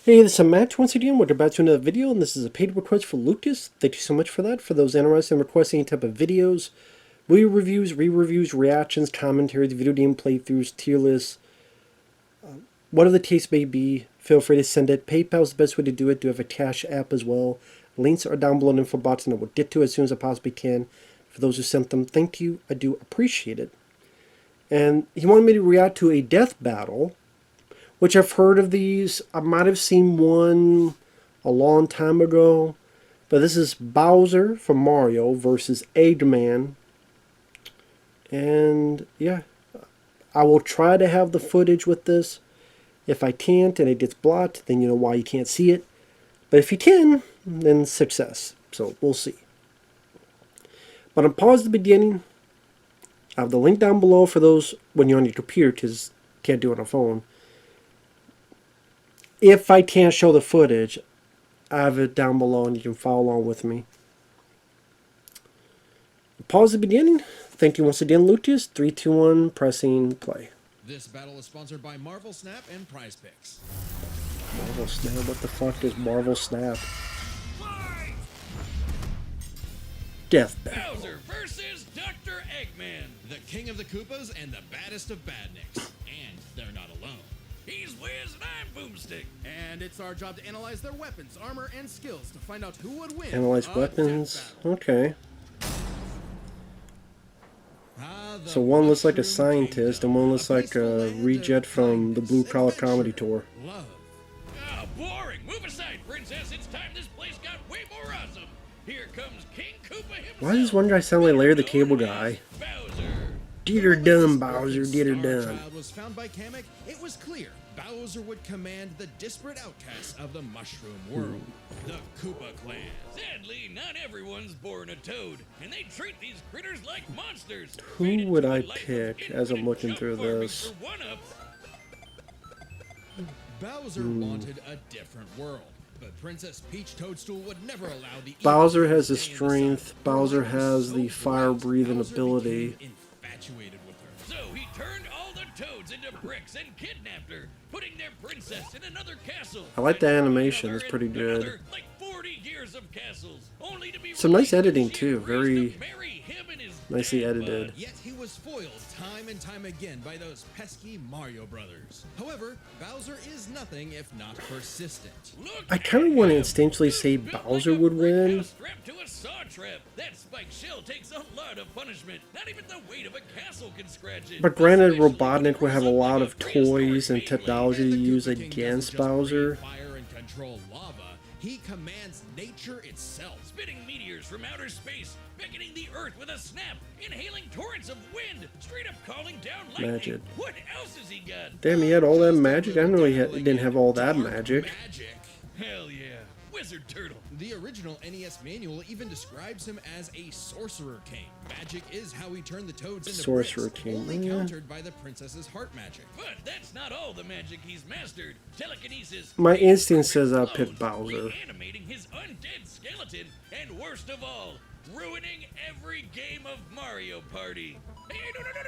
Hey, this is Matt once again. We're about to another video, and this is a paid request for Lucas. Thank you so much for that. For those interested in requesting any type of videos, video reviews, re-reviews, reactions, commentaries, video game playthroughs, tier lists, whatever the case may be, feel free to send it. PayPal is the best way to do it. Do have a Cash App as well. Links are down below in the info box, and I will get to it as soon as I possibly can. For those who sent them, thank you. I do appreciate it. And he wanted me to react to a death battle, which I've heard of these. I might have seen one a long time ago. But this is Bowser from Mario versus Eggman. And yeah, I will try to have the footage with this. If I can't and it gets blocked, then you know why you can't see it. But if you can, then success. So we'll see. But I'll pause the beginning. I have the link down below for those when you're on your computer, because you can't do it on a phone. If I can't show the footage, I have it down below and you can follow along with me. Pause the beginning. Thank you once again, Lucas. 3, 2, 1, pressing play. This battle is sponsored by Marvel Snap and Prize Picks. Marvel Snap? What the fuck is Marvel Snap? Death battle. Bowser versus Dr. Eggman. The king of the Koopas and the baddest of badniks. And they're not alone. He's Wiz and I'm Boomstick. And it's our job to analyze their weapons, armor, and skills to find out who would win. Analyze weapons. Okay. So one looks like a scientist and one looks like a reject from the Blue Collar Comedy Tour. Love. Ah, boring. Move aside, princess. It's time this place got way more awesome. Here comes King Koopa himself. Why does one guy sound like Larry the Cable Guy? Bowser. Get her done, Bowser. Get her done. Child was found by Kamek. It was clear Bowser would command the disparate outcasts of the Mushroom World, the Koopa clan. Sadly, not everyone's born a toad, and they treat these critters like monsters. Who would I pick as I'm looking through this? Bowser wanted a different world, but Princess Peach Toadstool would never allow the Bowser has the strength. Bowser has the fire-breathing ability. Infatuated with her. So he turned all the toads into bricks and kidnapped her, putting their princess in another castle. I like the animation. It's pretty good. Another, like 40 years of castles, only to be Some nice released editing to too. raise Very to marry him and his nicely dad edited. bod. Yet he was foiled time and time again by those pesky Mario brothers. However, Bowser is nothing if not persistent. Look I kind of want to at him. instinctually say Built Bowser like a would brick win. house strapped to a saw trap. That spiked shell takes a lot of punishment. Not even the weight of a castle can scratch it. But granted, Especially Robotnik would have a lot of toys and technology to And the use Koopa King against doesn't just Bowser. breathe fire and control lava. He commands nature itself. Spitting meteors from outer space, beckoning the earth with a snap, inhaling torrents of wind, straight up calling down lightning. Magic. What else has he got? Damn, he had all that magic? I didn't know he didn't have all that magic. Magic. Hell yeah. Wizard Turtle. The original NES manual even describes him as a sorcerer king. Magic is how he turned the toads into Sorcerer bricks, king, only yeah. countered by the princess's heart magic. But that's not all the magic he's mastered. Telekinesis. My instinct says I'll pick clones, Bowser. Reanimating his undead skeleton, and worst of all, ruining every game of Mario Party. Hey,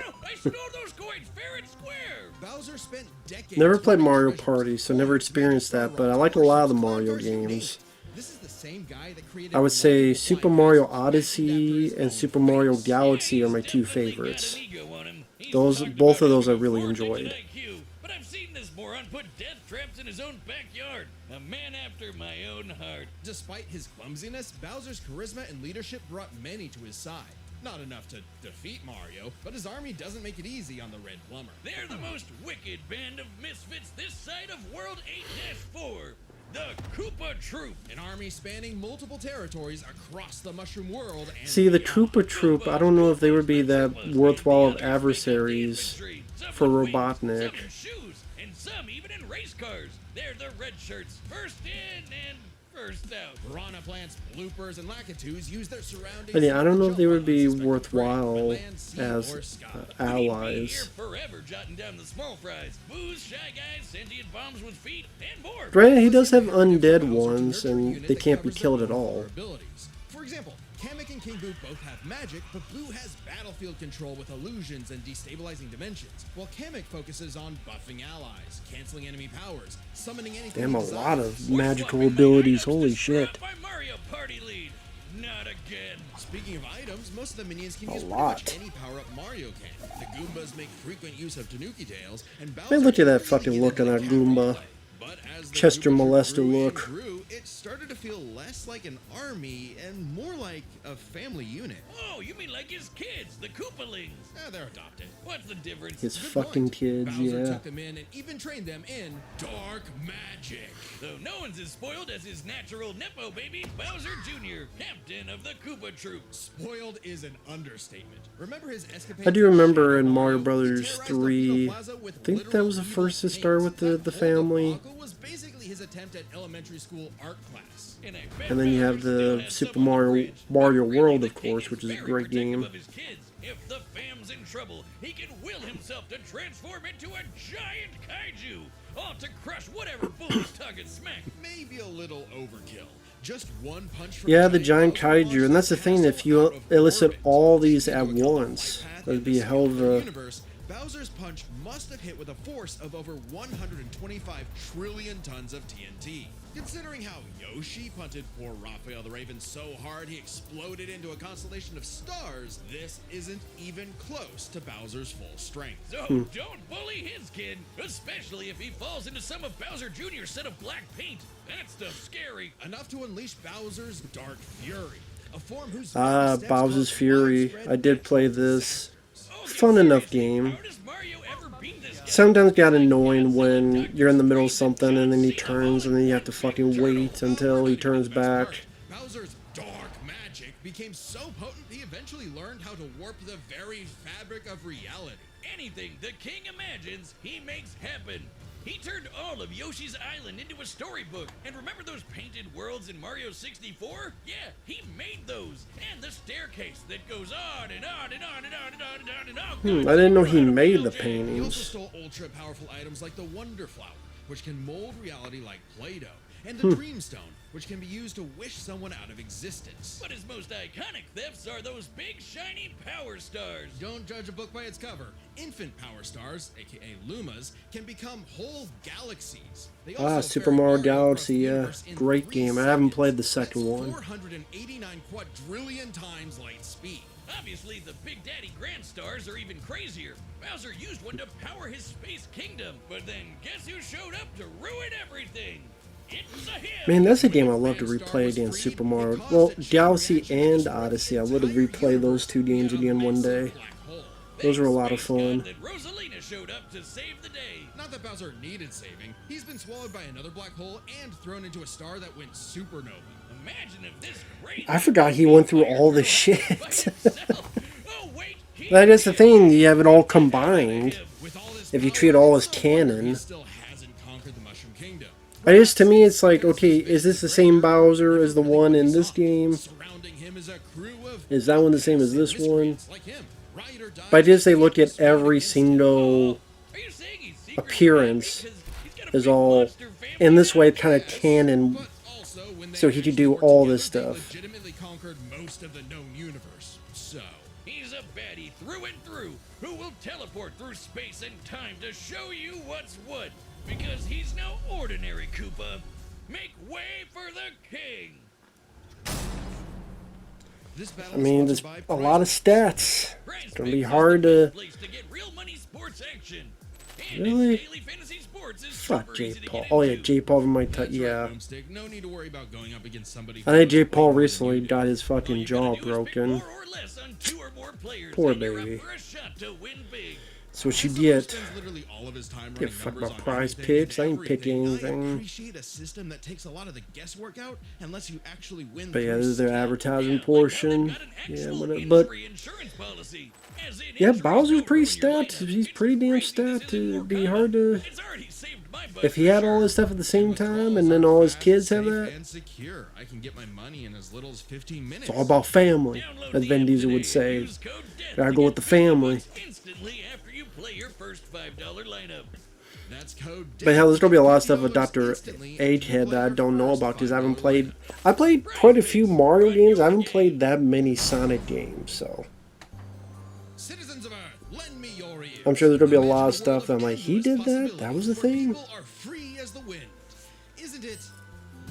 no! I stole those coins fair and square. Bowser spent decades. Never played hunting Mario treasures, Party, so gold, never experienced magic that, but I arrows, like a lot of the potions, Mario converse, and games. ink. This is the same guy that created I would say multiple Super flying Mario castles Odyssey named after and his Super own Mario face. Galaxy are my two He's definitely got favorites. an ego on him. He's Those, talked both about of those I having really 4 enjoyed. digit IQ, but I've seen this moron put death traps in his own backyard. A man after my own heart. Despite his clumsiness, Bowser's charisma and leadership brought many to his side. Not enough to defeat Mario, but his army doesn't make it easy on the Red Plumber. They're the most wicked band of misfits this side of World 8-4. The Koopa Troop. An army spanning multiple territories across the Mushroom World and See, the beyond. Koopa Troop, I don't know if they would be that worthwhile of adversaries for Robotnik. Some in shoes, and some even in race cars. They're the red shirts, first in and first out. Piranha plants, bloopers, and lakitus use their surroundings. But yeah, I don't know if they would be to jump on unsuspected prey worthwhile by land, sea, as or sky. We'd be here allies. forever jotting down the small fries. Booze, shy guys, sentient bombs with feet, and more. Granted, he does have undead ones, and they can't be killed at all. For example, Kamek and and King Boo both have magic, but Blue has battlefield control with illusions and destabilizing dimensions, while Kamek focuses on buffing allies, canceling enemy powers, summoning anything. Damn, a he lot desires. of magical abilities. Holy shit. My Mario Party lead. Not again. Speaking of items, most of the minions can A use lot. pretty much any power-up Mario can. The Goombas make frequent use of Tanuki tails, and Hey, Bowser look at that can fucking really look get on into that the cat Goomba. gameplay. But as the Chester Goombas molester grew and look. grew, it started to feel less like an army and more like a family unit. Oh, you mean like his kids, the Koopalings? They're adopted. What's the difference? His Good fucking point. kids, Bowser yeah. took them in and even trained them in dark magic. Though no one's as spoiled as his natural Nepo baby, Bowser Jr., captain of the Koopa Troop. Spoiled is an understatement. Remember his escapade? I do remember in He Mario Brothers terrorized 3, Torpedo Plaza with I think that was the literal first to evil start paint. with the That whole family. debacle was basically his attempt at elementary school art class. And I bet And then you have Bowser still the has Super some on the Mario fridge. Mario But really, World, the of king course, which is a very great protective game. of his kids. If the fam's in trouble, he can will himself to transform into a giant kaiju, all to crush whatever bull's talking smack. Maybe a little overkill. Just one punch from Yeah, a the giant Bowser kaiju, launches and that's the the thing, if castle you out of elicit orbit. all these Into at a kind of once, flight path that'd in be a the hell of cinematic a... universe, Bowser's punch must have hit with a force of over 125 trillion tons of TNT. Considering how Yoshi punted poor Raphael the Raven so hard he exploded into a constellation of stars, this isn't even close to Bowser's full strength. So don't bully his kid, especially if he falls into some of Bowser Jr.'s set of black paint. That stuff's scary. Enough to unleash Bowser's Dark Fury, a form whose Bowser's Fury. I did play this. Oh, Fun enough seriously, game. how does Mario ever beat this guy? Sometimes got annoying when you're in the middle of something and then he turns and then you have to fucking wait until he turns back. Bowser's dark magic became so potent he eventually learned how to warp the very fabric of reality. Anything the king imagines, he makes happen. He turned all of Yoshi's Island into a storybook. And remember those painted worlds in Mario 64? Yeah, he made those. And the staircase that goes on and on and on and on and on and on and on. I didn't know he made the He also paintings. stole ultra-powerful items like the Wonder Flower, which can mold reality like Play-Doh, and the Dream Stone, which can be used to wish someone out of existence. But his most iconic thefts are those big shiny power stars. Don't judge a book by its cover. Infant power stars, aka Lumas, can become whole galaxies. They also Super ferry Mario across the Galaxy, yeah. universe in Great 3 game. I haven't seconds. played the second That's one. 489 quadrillion times light speed. Obviously, the Big Daddy Grand Stars are even crazier. Bowser used one to power his space kingdom, but then guess who showed up to ruin everything? It's a him! Man, that's a game I love to replay again, Super Mario. Well, Galaxy and Odyssey. I would have replayed those two games again one day. Those were a lot of fun. That Rosalina showed up to save the day. Not that Bowser needed saving. He's been swallowed by another black hole and thrown into a star that went supernova. Imagine if this crazy I forgot he went through all this shit. by himself. Oh, wait, he That is the thing, you have it all combined. With all this If you power, treat it all as it's no wonder canon. he still hasn't conquered the Mushroom Kingdom. I guess to me it's like, okay, is this the same Bowser as the one in this game? Surrounding him is a crew of Is that one the same as this one? miscreants like him. Ride or die, But I just say look at every single Are you saying he's secretly appearance happy 'cause he's got a is big all monster family in this now? way kind of canon. but also when they So he could do actually work all together, this they stuff. legitimately conquered most of the known universe. So He's a baddie through and through who will teleport through space and time to show you what's what. Because he's no ordinary Koopa. Make way for the king. this battle I mean, is there's sponsored by a lot of stats. Prize It's gonna be Picks is hard the to... best place to get real money sports action. And Really? it's daily fantasy sports is Fuck super J easy to Paul. get Oh yeah, into. J Paul might That's touch. right, Yeah. Boomstick. No need to worry about going up against somebody. I think J who's Paul way more than recently you do. got his All fucking you jaw gotta do is bet broken. more or less on 2 or more players, Poor and you're baby. up for a shot to win big. That's what you As someone who get. spends literally all of his time Get running fucked numbers by on prize anything picks. I and ain't picking everything, I anything. appreciate a system that takes a lot of the guesswork out and lets you actually win. But yeah, through this is their skill. advertising Yeah, like how portion. they've got an Yeah, actual whatever. But industry insurance policy. As in yeah, injuries Bowser's don't pretty ruin your stat. lineup. He's It's pretty damn crazy stat this isn't to more be common. hard to. It's already saved my butt If he for had all sure. this stuff at the same time, Withdrawals and then are all his fast, kids have safe, that, and secure. I can get my money in as little as 15 minutes. it's all about family, Download as the Vin app Diesel would today say. and use code DEATH Gotta to go get with the 50 family. bucks instantly after you play your first $5 lineup. That's code. But hell, there's gonna be a lot of stuff with Goes Dr. instantly Egghead that I and don't know first about because I haven't $5 played. letter. I played quite a few Mario games. I haven't played that many Sonic games, so Citizens of Earth, lend me your ears. I'm sure there's gonna be a Imagine lot of world stuff that I'm like, he endless did that? That was the possibilities thing? where people are free as the wind. Isn't it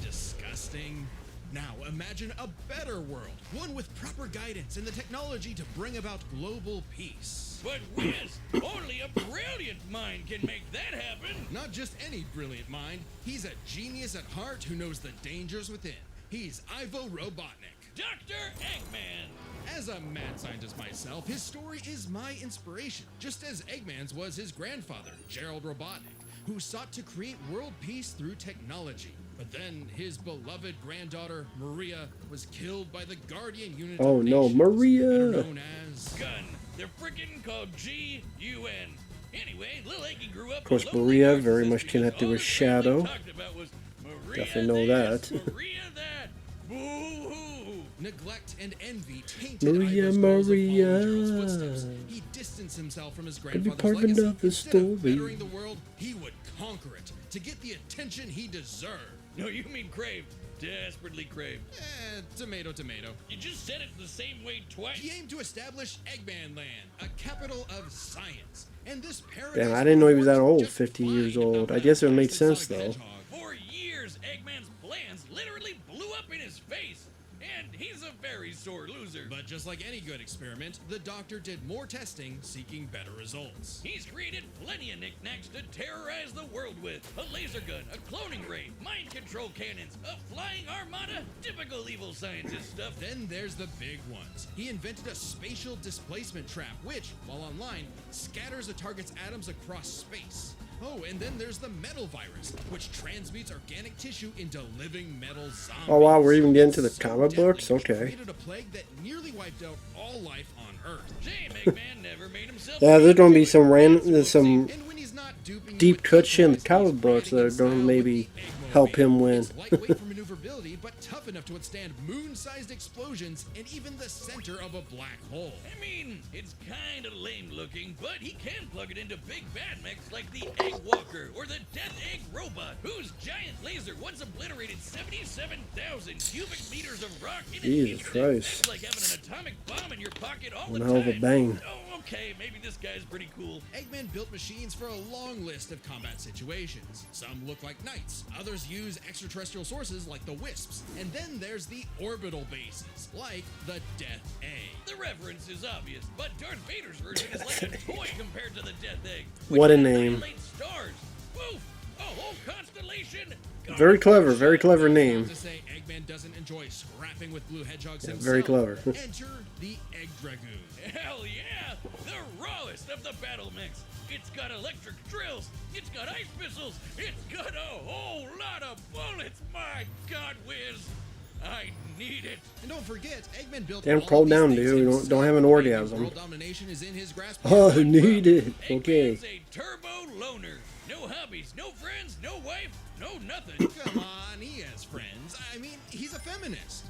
disgusting? Now imagine a better world, one with proper guidance and the technology to bring about global peace. But Wiz, only a brilliant mind can make that happen. Not just any brilliant mind, he's a genius at heart who knows the dangers within. He's Ivo Robotnik. Dr. Eggman. As a mad scientist myself, his story is my inspiration, just as Eggman's was his grandfather, Gerald Robotnik, who sought to create world peace through technology. But then his beloved granddaughter, Maria, was killed by the Guardian Unit Oh of no, Nations, Maria. better known as... Gun. They're frickin' called G-U-N. Anyway, Lil Eggy grew up. Of course, a lonely Maria, narcissist very much because connected all with his family Shadow. talked about was Maria Definitely know this, that. Maria that. Boo-hoo. Neglect and envy tainted Maria, Ivo's goals of following Maria. Gerald's footsteps. He distanced himself from his Could be grandfather's part of legacy. another Instead of story. bettering the world, he would conquer it to get the attention he deserved. No, you mean craved. Desperately craved. Tomato, tomato. You just said it the same way twice. He aimed to establish Eggman Land, a capital of science. And this paradise Damn, I didn't know he was that worked old, just 50 fine years in the old. I map guess it would make past the sense, Sonic though. Hedgehog. For years, Eggman's plans literally blew up in his face. And he's a very sore loser. But just like any good experiment, the doctor did more testing, seeking better results. He's created plenty of knickknacks to terrorize the world with. A laser gun, a cloning ray, mind control cannons, a flying armada, typical evil scientist stuff. Then there's the big ones. He invented a spatial displacement trap, which, while online, scatters a target's atoms across space. Oh, and then there's the metal virus, which transmutes organic tissue into living metal zombies. Oh wow, we're even getting to the So comic deadly, books? it Okay. created a plague that nearly wiped out all life on Earth. Shame Eggman never made himself. Yeah, there's gonna be into some it. random, some And when he's not duping you deep with cut shit in the customized comic books that are branding gonna style maybe with the Eggmobile. help him win. It's lightweight for maneuverability, but tough enough to withstand moon-sized explosions and even the center of a black hole. I mean, it's kind of lame looking, but he can plug it into big bad mechs like the Egg Walker or the Death Egg Robot, whose giant laser once obliterated 77,000 cubic meters of rock in an Jesus instant. Christ. It's like having an atomic bomb in your pocket all One the hell of a time. bang. Oh, okay, maybe this guy's pretty cool. Eggman built machines for a long list of combat situations. Some look like knights, others use extraterrestrial sources like the Wisps, and then there's the orbital bases, like the Death Egg. The reference is obvious, but Darth Vader's version is like a toy compared to the Death Egg. which What a can name. annihilate stars. Woof! A whole constellation. Very clever name. To say Eggman doesn't enjoy scrapping with blue hedgehogs himself. very clever. Enter the Egg Dragoon. Hell yeah! The rawest of the battle mechs. It's got electric drills. It's got ice missiles. It's got a whole lot of bullets. My God, Wiz. I need it. And don't forget, Eggman built Damn, all calm of these down, things dude. himself. Don't have an orgasm. World domination is in his grasp. Oh, I need it. Okay. Eggman's a turbo loner. No hobbies, no friends, no wife, no nothing. Come on, he has friends. I mean, he's a feminist.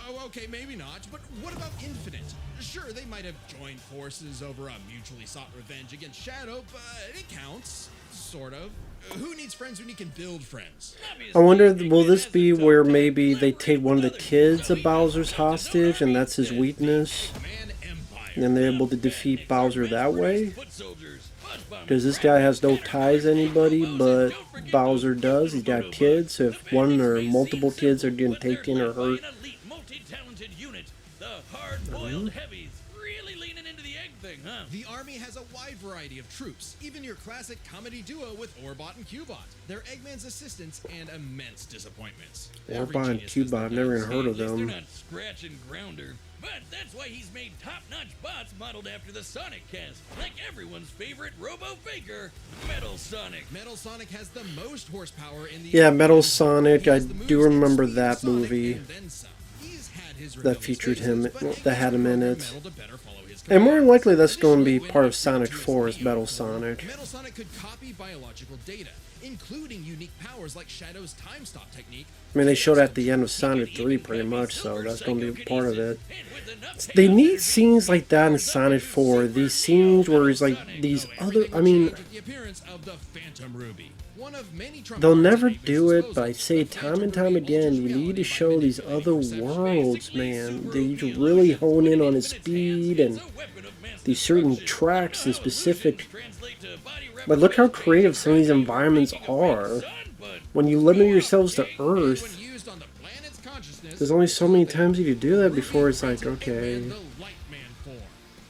Oh, okay, maybe not, but what about Infinite? Sure, they might have joined forces over a mutually sought revenge against Shadow, but it counts. Sort of. Who needs friends when you can build friends? I wonder, will this be where maybe they take one of the kids of Bowser's hostage and that's his weakness? Man Empire. And they're able to defeat Bowser that way? Because this guy has no ties to anybody, but Bowser does. He's got kids, so if one or multiple kids are getting taken or hurt, Multi-talented unit, the hard-boiled heavies, really leaning into the egg thing, huh? The army has a wide variety of troops, even your classic comedy duo with Orbot and Cubot. They're Eggman's assistants and immense disappointments. Every Orbot and genius does Cubot, their I've never best. even heard of At least them. they're not Scratch and Grounder. But that's why he's made top-notch bots modeled after the Sonic cast, like everyone's favorite robo-faker, Metal Sonic. Metal Sonic has the most horsepower in the Yeah, Metal Sonic, He I has the moves do to remember speed that Sonic movie. and then some. He's had his That rebellious featured phases, him- but that had him in Eggman it. programmed Metal to better follow his And more than commands. likely that's going to be Additionally, part when of Sonic put to 4 his is Metal speed form, Sonic. Metal Sonic could copy biological data. including unique powers like Shadow's time stop technique. I mean, they showed at the end of Sonic 3 pretty much, so that's going to be a part of it. They need scenes like that in Sonic 4. These scenes where it's like these other... I mean, The appearance of the Phantom Ruby. One of many they'll never do it, but I say time and time again, you need to show these other worlds, man. They need to really hone in on his speed and these certain tracks and specific... But look how creative some of these environments are. When you limit yourselves to Earth, there's only so many times you can do that before it's like, okay. The Lightman form.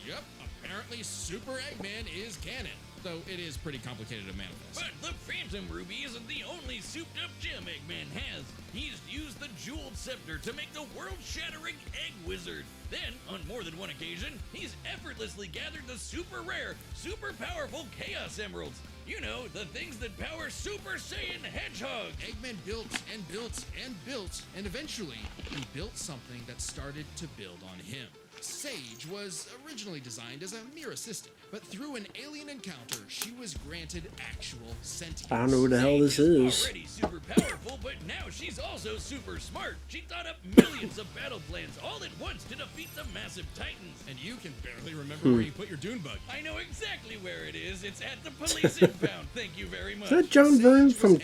Yep, apparently Super Eggman is canon, though it is pretty complicated to manifest. But the Phantom Ruby isn't the only souped-up gem Eggman has. He's used the Jeweled Scepter to make the world-shattering Egg Wizard. Then, on more than one occasion, he's effortlessly gathered the super rare, super powerful Chaos Emeralds. You know, the things that power Super Saiyan Hedgehog. Eggman built and built and built, and eventually he built something that started to build on him. Sage was originally designed as a mere assistant, but through an alien encounter, she was granted actual sentience. I don't know who the hell this is. Already super powerful, but now she's also super smart. She thought up millions of battle plans all at once to defeat the massive Titans. And you can barely remember where you put your dune bug. I know exactly where it is. It's at the police impound. Thank you very much. Is that John Byrne Sage from was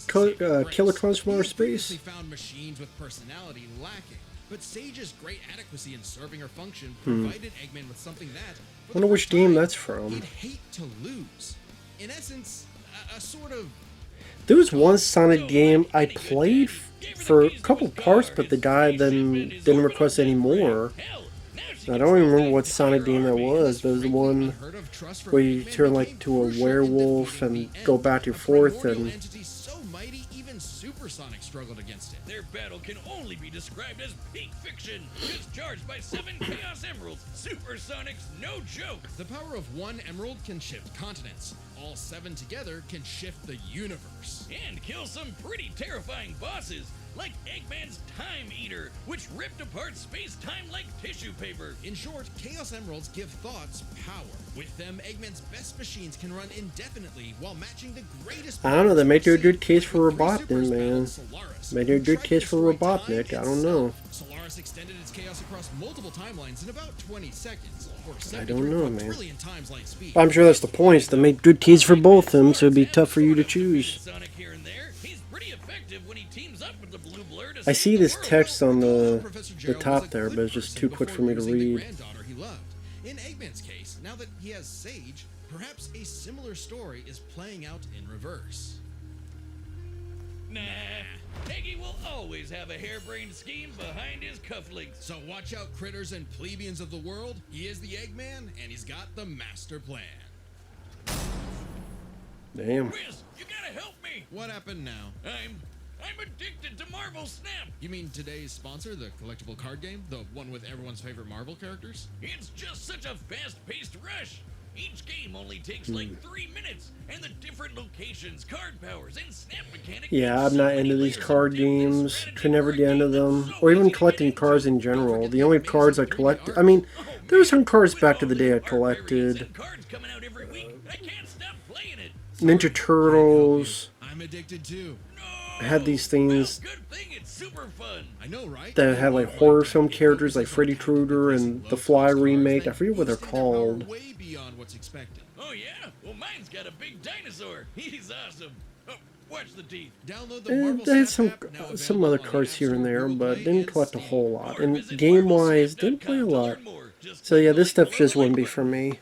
Killer Eggman's Clowns from Outer He Space? previously found machines with personality lacking, but Sage's great adequacy in serving her function provided Eggman with something that, for Wonder the which first game time, that's from. he'd hate to lose. In essence, a sort of There was one Sonic game I played for a couple parts, but the guy then didn't request any more. I don't even remember what Sonic game that was. There was the one where you turn like to a werewolf and go back and forth, and entity so mighty even Supersonic struggled against it. Their battle can only be described as peak fiction. Just charged by 7 Chaos Emeralds. Supersonic's no joke. The power of one emerald can shift continents. All 7 together can shift the universe. And kill some pretty terrifying bosses, like Eggman's Time Eater, which ripped apart space-time like tissue paper. In short, Chaos Emeralds give thoughts power. With them, Eggman's best machines can run indefinitely while matching the greatest... I don't know, they may do a good case for Three Robotnik, supers man. battled Solaris, May do a who good tried to case for destroy time Robotnik, I don't know. itself. Solaris extended its chaos across multiple timelines in about 20 seconds, or I don't know, 73 man. trillion times light speed. I'm sure that's the point, is to make good case for both of them, so it'd be tough for you to choose. Sonic here and there, he's pretty effective when he teams up with the Blue Blur to I save see the this world. text on Professor the Gerald top was a there, good but it's just person too quick for me to before losing the read. granddaughter he loved. In Eggman's case, now that he has Sage, perhaps a similar story is playing out in reverse. Nah, Eggy will always have a harebrained scheme behind his cufflinks. So watch out, critters and plebeians of the world. He is the Eggman, and he's got the master plan. Damn. Whiz, you gotta help me. What happened now? I'm addicted to Marvel Snap. You mean today's sponsor, the collectible card game? The one with everyone's favorite Marvel characters? It's just such a fast-paced rush. Each game only takes like 3 minutes, and the different locations, card powers, and snap mechanics. Yeah, I'm not into these card games. Could never get into them. Or even collecting cards in general. The only cards I collect... I mean, there were some cards back to the day I collected. Cards coming out every week. I can't stop playing it. Ninja Turtles. I'm addicted too. I had these things Well, good thing it's super fun. I know, right? that had like horror film characters like Freddy Krueger and the Fly remake. I forget what they're called. Way beyond what's expected. Oh yeah? Well, mine's got a big dinosaur. He's awesome. Oh, watch the teeth. Download the And Marvel they had Snap app, now some available other on the cards App here and Store, there, Google but Play, didn't and collect a Steam. whole lot. Or And visit game-wise, didn't play a marvelsnap.com to lot. learn more. Just So yeah, click this the link stuff just below wouldn't be like for me.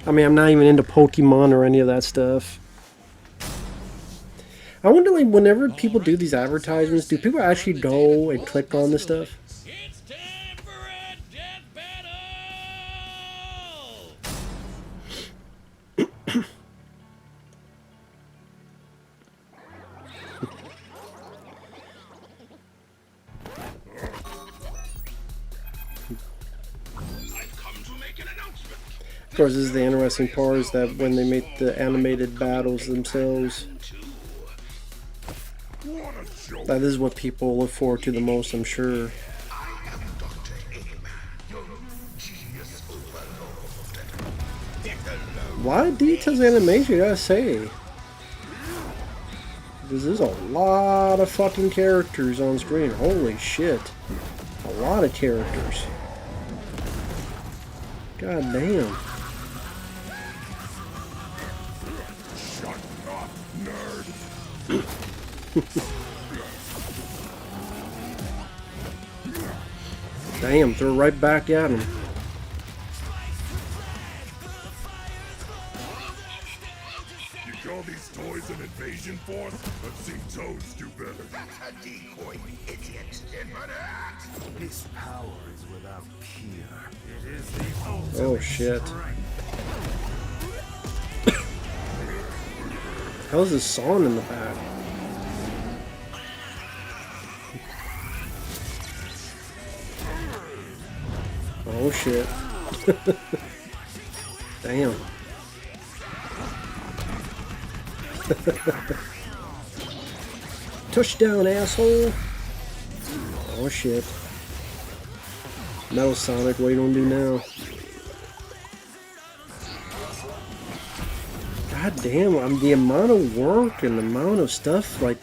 I mean, I'm not even into Pokemon or any of that stuff. I wonder, like, whenever people do these advertisements, do people actually go and click on this stuff? It's time for a death battle! Of course, this is the interesting part, is that when they make the animated battles themselves, that is what people look forward to the most, I'm sure. A lot of details in animation, I gotta say. This is a lot of fucking characters on screen. Holy shit. A lot of characters. God damn. Shut up, nerd. Damn, throw right back at him. You call these toys an invasion force? I've seen toads do better. That's a decoy, idiot. This power is without peer. It is the ultimate Oh shit. strength. How's this song in the back? Oh shit. Damn. Touchdown, asshole! Oh shit. Metal Sonic, what are you gonna do now? God damn, the amount of work and the amount of stuff, like...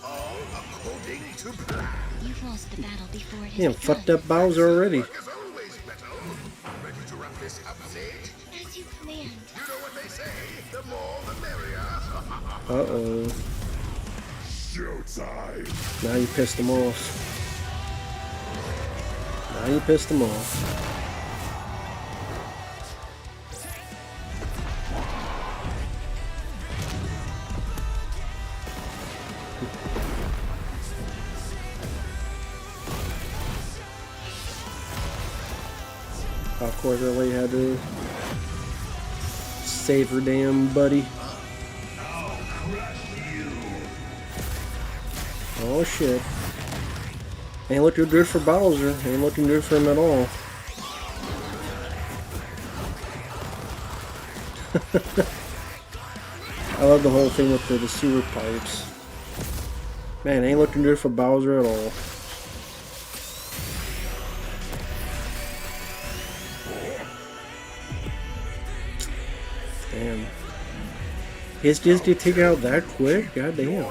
All according to plan. You've lost the battle before it has Damn, begun. fucked up Bowser already. As always, Metal. Ready to wrap this up, Sage? As you command. You know what they say, the more the merrier. Uh-oh. Showtime. Now you pissed him off. Now you pissed him off. Of course, really had to save her damn buddy. Oh shit. Ain't looking good for Bowser. Ain't looking good for him at all. I love the whole thing with the sewer pipes. Man, ain't looking good for Bowser at all. Damn. His just get taken out that quick? God damn.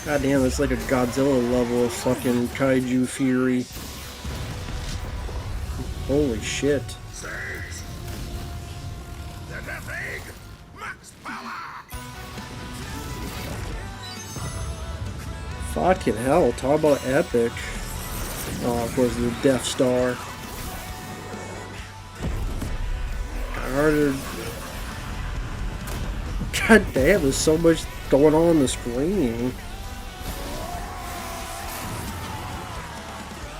God damn, it's like a Godzilla level of fucking kaiju fury. Holy shit. Sage! The Death Egg! Max power! Fucking hell, talk about epic. Oh, of course, the Death Star. God damn, there's so much going on the screen.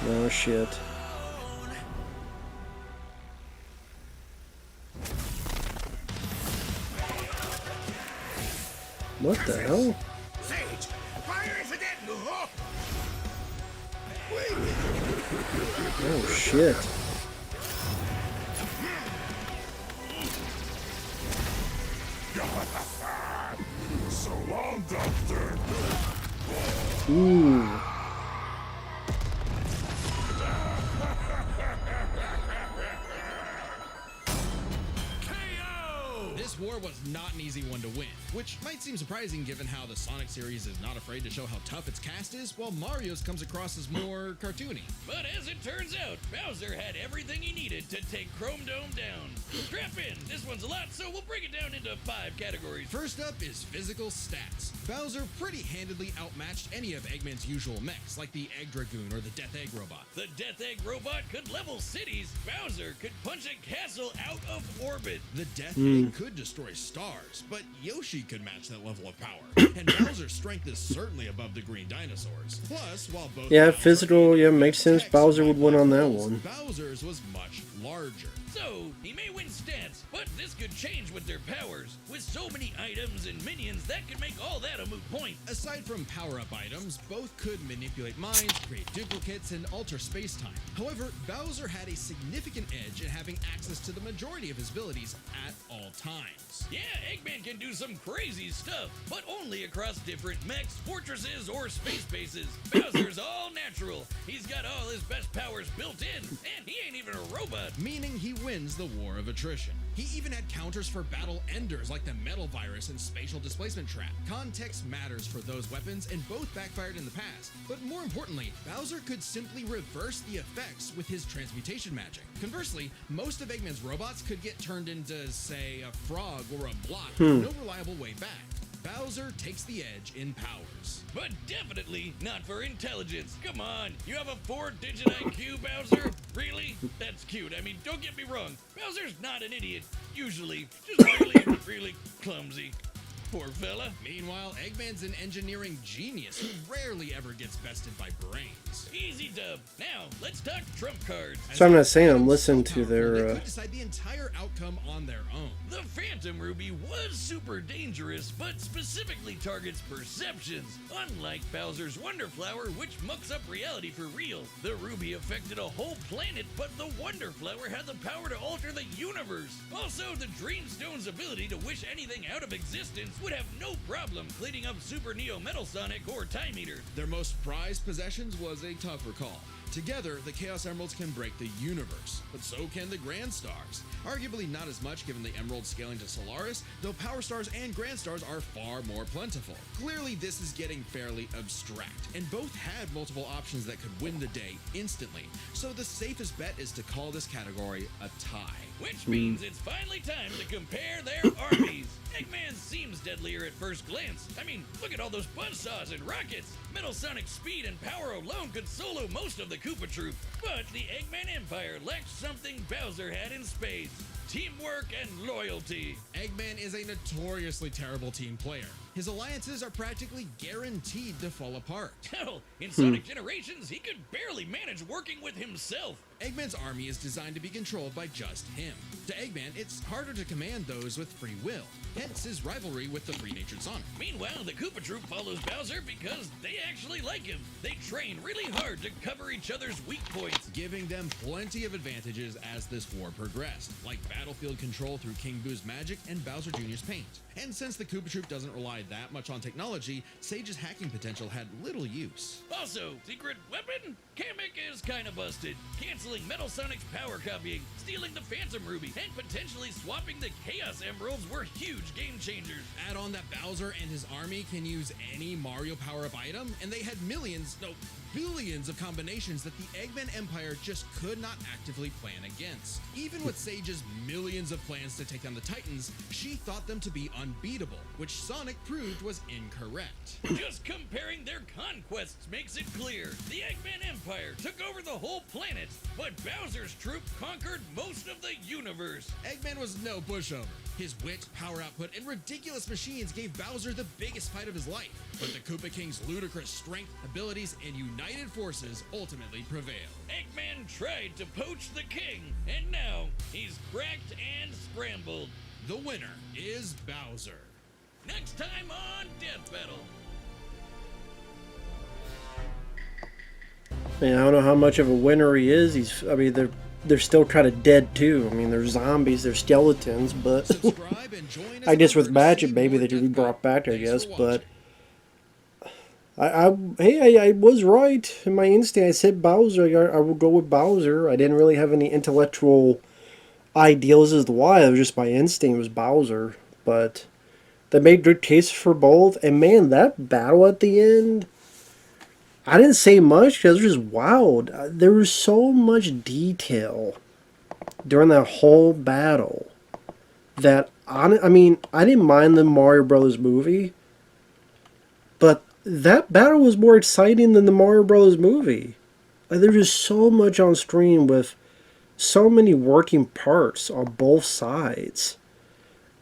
Oh shit. What the hell? Sage! Fire is again! Wait! Oh shit. So long, Doctor. Ooh. This war was not an easy one to win, which might seem surprising given how the Sonic series is not afraid to show how tough its cast is, while Mario's comes across as more cartoony. But as it turns out, Bowser had everything he needed to take Chrome Dome down. Strap in, this one's a lot, so we'll break it down into 5 categories. First up is physical stats. Bowser pretty handedly outmatched any of Eggman's usual mechs, like the Egg Dragoon or the Death Egg Robot. The Death Egg robot could level cities. Bowser could punch a castle out of orbit. The Death Egg could destroy stars, but Yoshi could match that level of power. And Bowser's strength is certainly above the green dinosaurs. Plus, while both Yeah, Bowser physical, and yeah, Yoshi makes sense. attacks Bowser would win on that levels, one. Bowser's was much larger. So, he may win stats, but this could change with their powers. With so many items and minions, that could make all that a moot point. Aside from power-up items, both could manipulate minds, create duplicates, and alter space-time. However, Bowser had a significant edge in having access to the majority of his abilities at all times. Yeah, Eggman can do some crazy stuff, but only across different mechs, fortresses, or space bases. Bowser's all natural. He's got all his best powers built in, and he ain't even a robot. Meaning he wins the war of attrition. He even had counters for battle enders like the metal virus and spatial displacement trap. Context matters for those weapons, and both backfired in the past. But more importantly, Bowser could simply reverse the effects with his transmutation magic. Conversely, most of Eggman's robots could get turned into, say, a frog or a block with no reliable way back. Bowser takes the edge in powers. But definitely not for intelligence. Come on, you have a 4-digit IQ, Bowser? Really? That's cute. I mean, don't get me wrong. Bowser's not an idiot. Usually. Just really, really clumsy. Poor fella. Meanwhile, Eggman's an engineering genius who rarely ever gets bested by brains. Easy dub. Now, let's talk trump cards. So I'm not saying I'm listening to They their. could decide the entire outcome on their own. The Phantom Ruby was super dangerous, but specifically targets perceptions. Unlike Bowser's Wonder Flower, which mucks up reality for real. The Ruby affected a whole planet, but the Wonder Flower had the power to alter the universe. Also, the Dreamstone's ability to wish anything out of existence would have no problem cleaning up Super Neo Metal Sonic or Time Eater. Their most prized possessions was a tougher call. Together, the Chaos Emeralds can break the universe, but so can the Grand Stars. Arguably not as much given the Emerald scaling to Solaris, though Power Stars and Grand Stars are far more plentiful. Clearly, this is getting fairly abstract, and both had multiple options that could win the day instantly, so the safest bet is to call this category a tie. Which means it's finally time to compare their armies. Eggman seems deadlier at first glance. I mean, look at all those buzzsaws and rockets. Metal Sonic's speed and power alone could solo most of the Koopa Troop. But the Eggman Empire lacked something Bowser had in spades. Teamwork and loyalty. Eggman is a notoriously terrible team player. His alliances are practically guaranteed to fall apart. Hell, in Sonic Generations, he could barely manage working with himself. Eggman's army is designed to be controlled by just him. To Eggman, it's harder to command those with free will, hence his rivalry with the free-natured Sonic. Meanwhile, the Koopa Troop follows Bowser because they actually like him. They train really hard to cover each other's weak points. Giving them plenty of advantages as this war progressed, like battlefield control through King Boo's magic and Bowser Jr.'s paint. And since the Koopa Troop doesn't rely that much on technology, Sage's hacking potential had little use. Also, secret weapon? Kamek is kinda busted, canceling Metal Sonic's power copying, stealing the Phantom Ruby, and potentially swapping the Chaos Emeralds were huge game changers. Add on that Bowser and his army can use any Mario power-up item, and they had millions, no, billions of combinations that the Eggman Empire just could not actively plan against. Even with Sage's millions of plans to take down the Titans, she thought them to be unbeatable, which Sonic proved was incorrect. Just comparing their conquests makes it clear. The Eggman Empire took over the whole planet, but Bowser's troop conquered most of the universe. Eggman was no pushover. His wit, power output, and ridiculous machines gave Bowser the biggest fight of his life. But the Koopa King's ludicrous strength, abilities, and united forces ultimately prevailed. Eggman tried to poach the king, and now he's cracked and scrambled. The winner is Bowser. Next time on Death Battle. Man, I don't know how much of a winner he is. I mean, they're still kind of dead too. I mean, they're zombies, they're skeletons, but Subscribe and join us I guess with for magic, see maybe more they could be Death brought Battle. back, I Thanks guess. for But watching. I was right in my instinct. I said Bowser. I will go with Bowser. I didn't really have any intellectual ideals as to why. It was just my instinct was Bowser. But they made good cases for both. And man, that battle at the end, I didn't say much because it was just wild. There was so much detail during that whole battle that, I mean, I didn't mind the Mario Brothers movie, but that battle was more exciting than the Mario Brothers movie. Like, there's just so much on screen with so many working parts on both sides.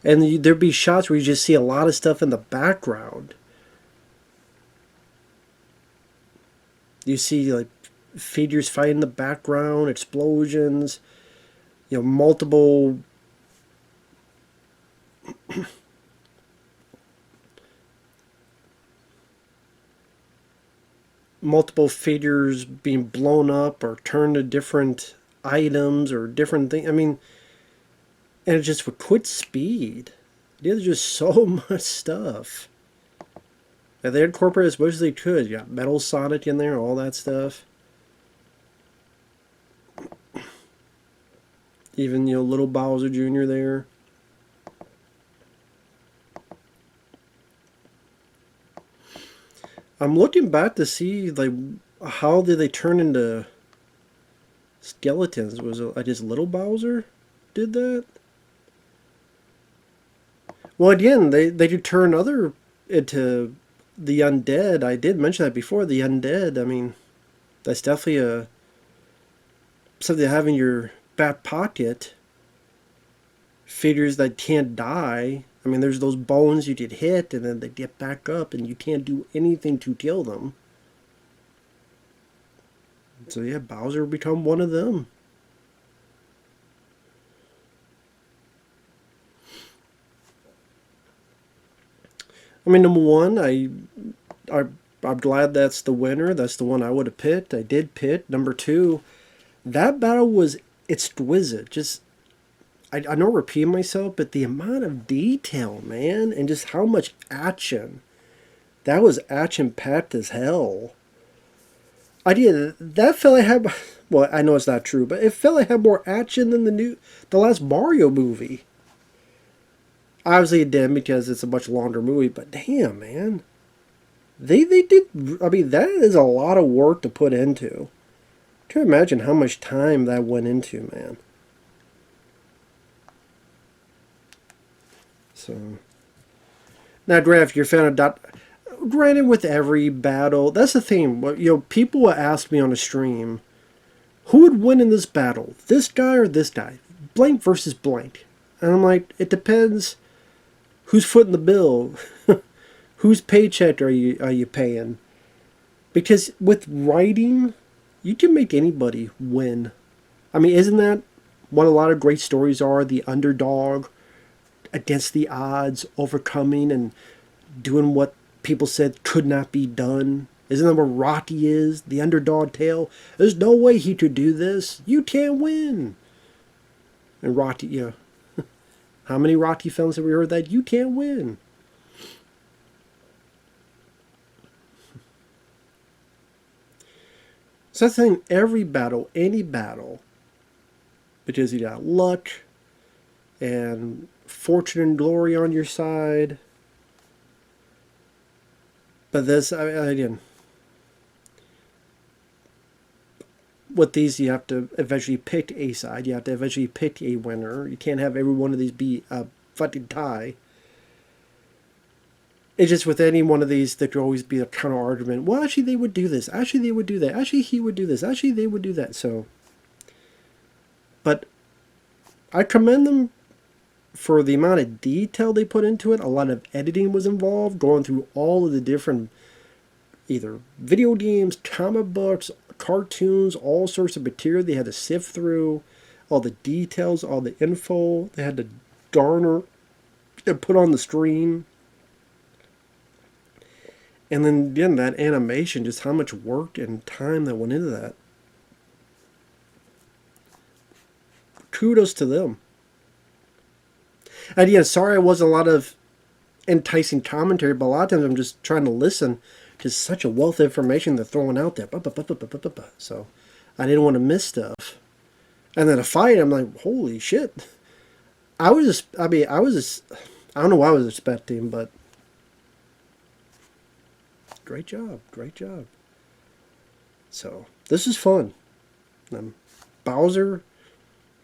And there'd be shots where you just see a lot of stuff in the background. You see, like, figures fighting in the background, explosions. multiple multiple figures being blown up or turned to different items or different things. I mean, and it just with quick speed. There's just so much stuff. And they incorporated as much as they could. You got Metal Sonic in there, all that stuff. Even, little Bowser Jr. there. I'm looking back to see, like, how did they turn into skeletons? Was it just little Bowser did that? Well, again, they could turn other into the undead. I did mention that before. The undead, I mean, that's definitely something to have in your back pocket. Figures that can't die. I mean, there's those bones you get hit, and then they get back up, and you can't do anything to kill them. So yeah, Bowser become one of them. I mean, number one, I'm glad that's the winner. That's the one I would have picked. I did pick. Number two, that battle was exquisite. Just, I know I'm repeating myself, but the amount of detail, man, and just how much action. That was action-packed as hell. That felt like had, well, I know it's not true, but it felt like it had more action than the last Mario movie. Obviously it did because it's a much longer movie, but damn, man. They did, I mean, that is a lot of work to put into. Can you imagine how much time that went into, man? So, now, Grant, if you're a fan of granted, with every battle, that's the thing. People will ask me on a stream, who would win in this battle? This guy or this guy? Blank versus blank. And I'm like, it depends who's footing the bill. Whose paycheck are you paying? Because with writing, you can make anybody win. I mean, isn't that what a lot of great stories are? The underdog against the odds, overcoming and doing what people said could not be done. Isn't that what Rocky is? The underdog tale. There's no way he could do this. You can't win. And Rocky, how many Rocky films have we heard that? You can't win. So that's the thing, every battle, any battle, because you got luck and fortune and glory on your side. But this, again, with these, you have to eventually pick a side. You have to eventually pick a winner. You can't have every one of these be a fucking tie. It's just with any one of these, there could always be a counter argument. Well, actually, they would do this. Actually, they would do that. Actually, he would do this. Actually, they would do that. So, but I commend them for the amount of detail they put into it. A lot of editing was involved, going through all of the different either video games, comic books, cartoons, all sorts of material they had to sift through, all the details, all the info they had to garner and put on the screen. And then again, that animation, just how much work and time that went into that. Kudos to them. And yeah, sorry I wasn't a lot of enticing commentary, but a lot of times I'm just trying to listen to such a wealth of information they're throwing out there. So I didn't want to miss stuff. And then a fight, I'm like, holy shit. I don't know what I was expecting, but great job. So this is fun. Bowser,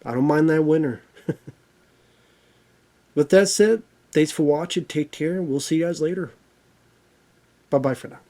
I don't mind that winner. With that said, thanks for watching. Take care, and we'll see you guys later. Bye-bye for now.